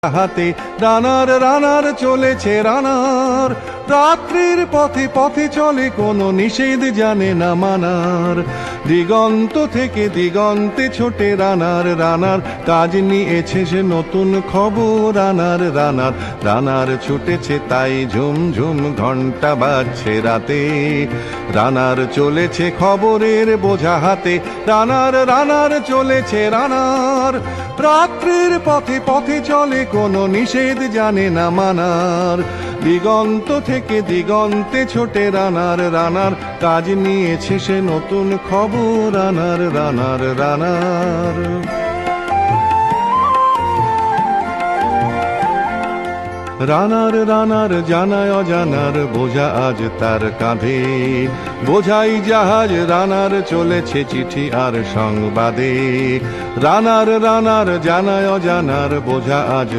হাতে রানার রানার চলেছে রানার, রাত্রির পথে পথে চলে কোনো নিষেধ জানে না মানার। দিগন্ত থেকে দিগন্তে ছোটে রানার রানার, কাজ নিয়েছে সে নতুন খবর রানার রানার। রানার ছুটেছে তাই ঝুমঝুম ঘন্টা বাজছে রাতে, রানার চলেছে খবরের বোঝা হাতে। রানার রানার চলেছে রানার, রাত্রির পথে পথে চলে কোনো নিষেধ জানে না মানার। দিগন্ত থেকে দিগন্তে ছোটে রানার রানার, কাজ নিয়েছে সে নতুন খবর রানার রানার রানার। রানার রানার জানায় অজানার বোঝা আজ তার কাঁধে, বোঝাই জাহাজ রানার চলেছে চিঠি আর সংবাদে। রানার রানার জানায় অজানার বোঝা আজ